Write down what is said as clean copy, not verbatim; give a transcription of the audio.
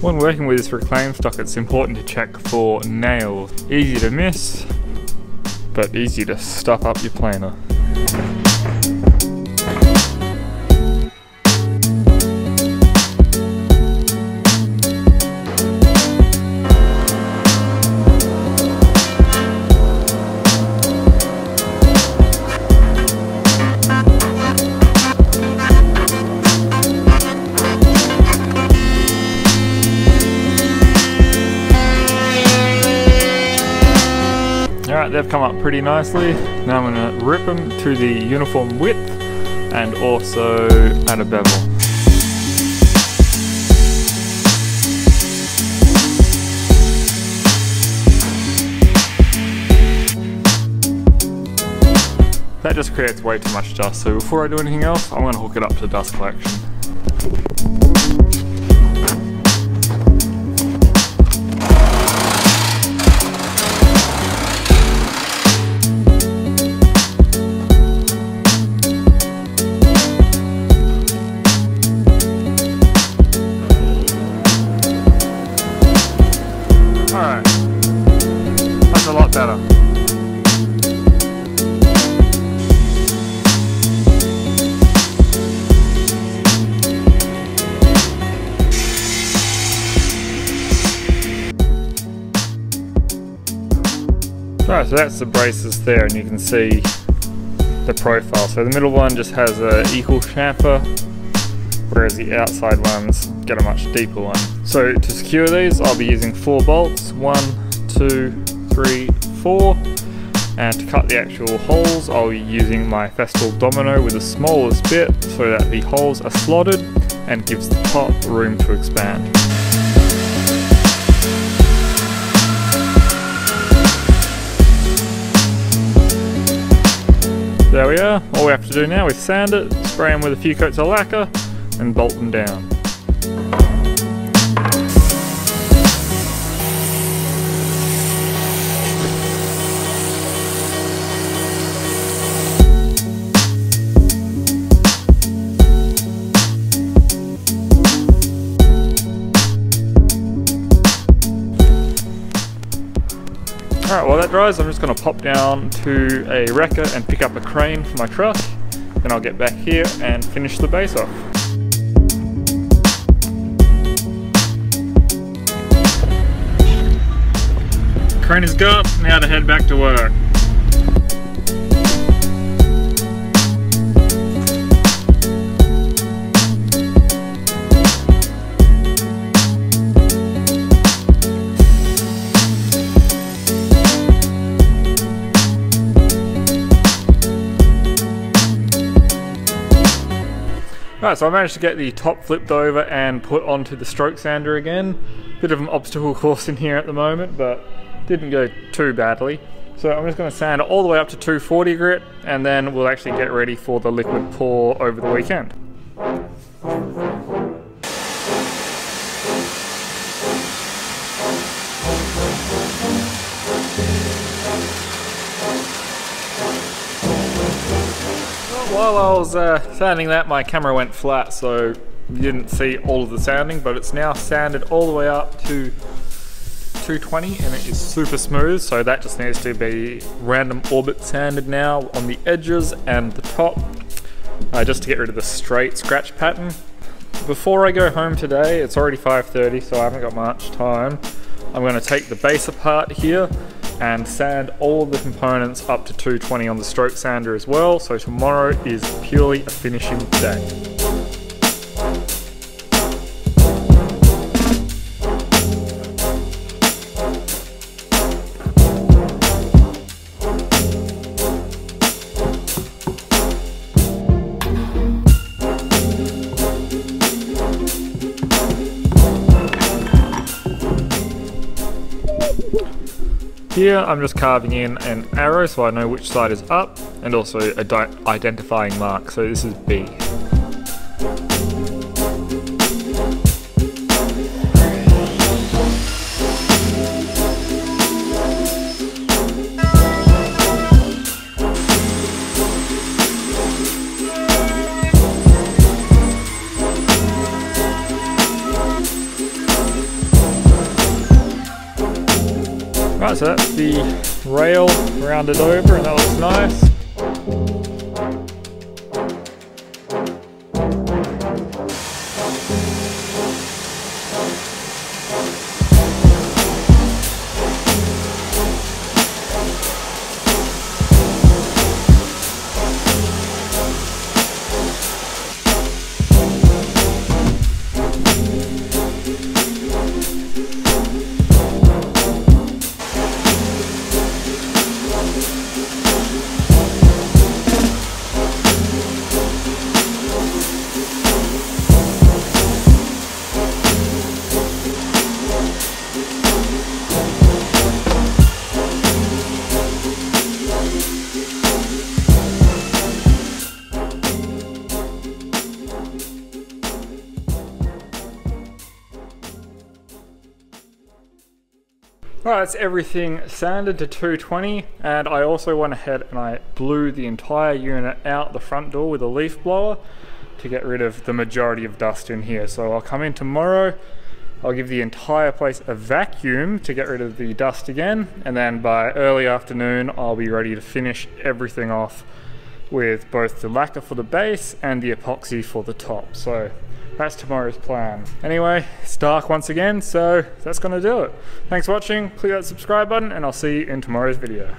When working with this reclaim stock, it's important to check for nails. Easy to miss, but easy to stuff up your planer. Alright, they've come up pretty nicely. Now I'm going to rip them to the uniform width and also add a bevel. That just creates way too much dust, so before I do anything else, I'm going to hook it up to dust collection. Alright, that's a lot better. Alright, so that's the braces there, and you can see the profile. So the middle one just has an equal chamfer, whereas the outside ones get a much deeper one. So to secure these, I'll be using 4 bolts, 1, 2, 3, 4. And to cut the actual holes, I'll be using my Festool domino with the smallest bit so that the holes are slotted and gives the top room to expand. There we are. All we have to do now is sand it, spray them with a few coats of lacquer, and bolt them down. Alright, while that dries, I'm just going to pop down to a wrecker and pick up a crane for my truck. Then I'll get back here and finish the base off. Crane is gone, now to head back to work. Right, so I managed to get the top flipped over and put onto the stroke sander again. Bit of an obstacle course in here at the moment, but didn't go too badly. So I'm just going to sand it all the way up to 240 grit, and then we'll actually get ready for the liquid pour over the weekend. While I was sanding that, my camera went flat, so you didn't see all of the sanding, but it's now sanded all the way up to 220 and it is super smooth, so that just needs to be random orbit sanded now on the edges and the top, just to get rid of the straight scratch pattern. Before I go home today, it's already 5:30, so I haven't got much time. I'm going to take the base apart here and sand all the components up to 220 on the stroke sander as well, so tomorrow is purely a finishing day. Here I'm just carving in an arrow so I know which side is up, and also a identifying mark, so this is B. Right, so that's the rail rounded over and that looks nice. Right, that's everything sanded to 220, and I also went ahead and I blew the entire unit out the front door with a leaf blower to get rid of the majority of dust in here. So I'll come in tomorrow, I'll give the entire place a vacuum to get rid of the dust again, and then by early afternoon I'll be ready to finish everything off with both the lacquer for the base and the epoxy for the top. So that's tomorrow's plan. Anyway, it's dark once again, so that's gonna do it. Thanks for watching, click that subscribe button, and I'll see you in tomorrow's video.